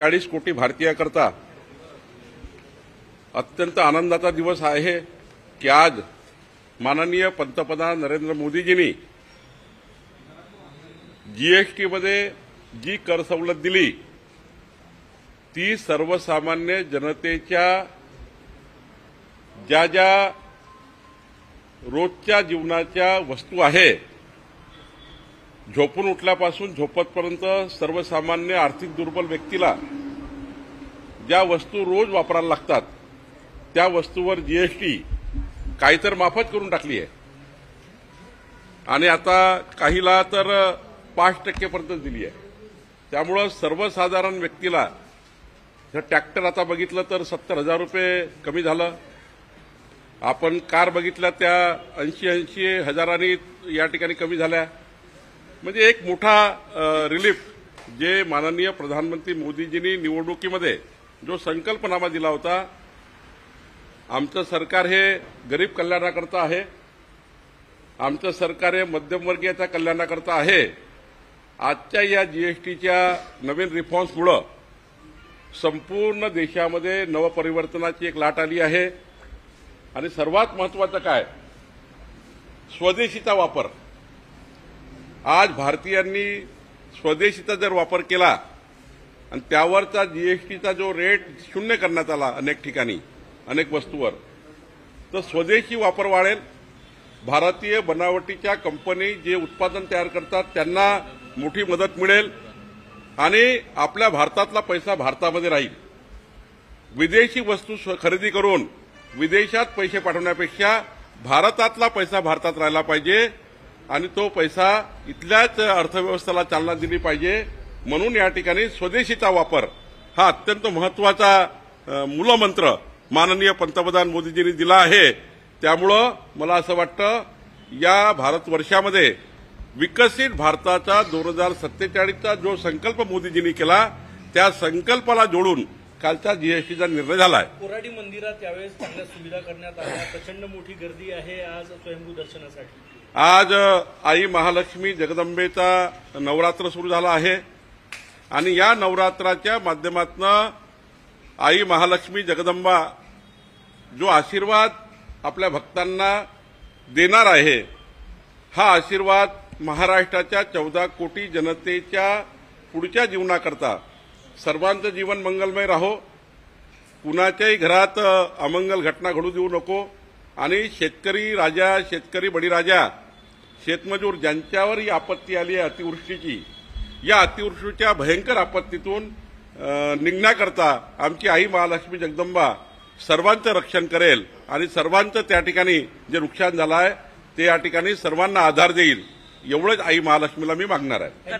40 कोटी भारतीयांकरता अत्यंत आनंदाचा दिवस आहे की आज माननीय पंतप्रधान नरेंद्र मोदीजींनी जीएसटी मध्ये जी कर सवलत दिली ती सर्वसामान्य जनतेच्या ज्या ज्या रोजच्या जीवनाच्या वस्तू आहे झोपून उठल्यापासून झोपतपर्यंत सर्वसामान्य आर्थिक दुर्बल व्यक्तीला ज्या वस्तू रोज वापरायला लागतात त्या वस्तूवर जीएसटी काही तर माफच करून टाकली आहे आणि आता काहीला तर 5% पर्यंत दिली आहे। त्यामुळे सर्वसाधारण व्यक्तीला जर ट्रॅक्टर आता बघितलं तर 70,000 रुपये कमी झालं। आपण कार बघितल्या त्या 80 हजारांनी या ठिकाणी कमी झाल्या। म्हणजे एक मोठा रिलीफ जे माननीय प्रधानमंत्री मोदीजींनी निवडणुकीमध्ये जो संकल्पनामा दिला होता, आमचं सरकार हे गरीब कल्याणाकरता आहे, आमचं सरकार हे मध्यमवर्गीयाच्या कल्याणाकरता आहे। आजच्या या जीएसटीच्या नवीन रिफॉर्म्समुळे संपूर्ण देशामध्ये नवपरिवर्तनाची एक लाट आली आहे आणि सर्वात महत्त्वाचं काय, स्वदेशीचा वापर। आज भारतीयांनी स्वदेशीचा जर वापर केला आणि त्यावरचा जीएसटीचा जो रेट 0 करण्यात आला अनेक ठिकाणी अनेक वस्तूवर, तर स्वदेशी वापर वाढेल। भारतीय बनावटीच्या कंपनी जे उत्पादन तयार करतात त्यांना मोठी मदत मिळेल आणि आपल्या भारतातला पैसा भारतामध्ये राहील। विदेशी वस्तू खरेदी करून विदेशात पैसे पाठवण्यापेक्षा भारतातला पैसा भारतात राहिला पाहिजे आणि तो पैसा इथल्याच अर्थव्यवस्थेला चालना दिली पाहिजे। म्हणून या ठिकाणी स्वदेशीचा वापर हा अत्यंत महत्त्वाचा मूलमंत्र माननीय पंतप्रधान मोदीजींनी दिला आहे। त्यामुळे मला असं वाटतं या भारतवर्षामध्ये विकसित भारताचा 2047चा जो संकल्प मोदीजींनी केला त्या संकल्पाला जोडून कालचा जीएसटीचा निर्णय झाला आहे। कोराडी मंदिरात यावेळेस चांगल्या सुविधा करण्यात आल्या, प्रचंड मोठी गर्दी आहे आज स्वयंभू दर्शनासाठी। आज आई महालक्ष्मी जगदंबेचा नवरात्र सुरू झाला आहे आणि या नवरात्राच्या माध्यमातून आई महालक्ष्मी जगदंबा जो आशीर्वाद आपल्या भक्तांना देणार आहे, हा आशीर्वाद महाराष्ट्राच्या 14 कोटी जनतेच्या पुढच्या जीवनाकरता सर्वांचं जीवन मंगलमय राहो, कुणाच्याही घरात अमंगल घटना घडू देऊ नको आणि शेतकरी राजा, शेतकरी बळीराजा, शेतमजूर ज्यांच्यावर ही आपत्ती आली आहे अतिवृष्टीची, या अतिवृष्टीच्या भयंकर आपत्तीतून निघण्याकरता आमची आई महालक्ष्मी जगदंबा सर्वांचं रक्षण करेल आणि सर्वांचं त्या ठिकाणी जे नुकसान झालं आहे ते या ठिकाणी सर्वांना आधार देईल, एवढंच आई महालक्ष्मीला मी मागणार आहे।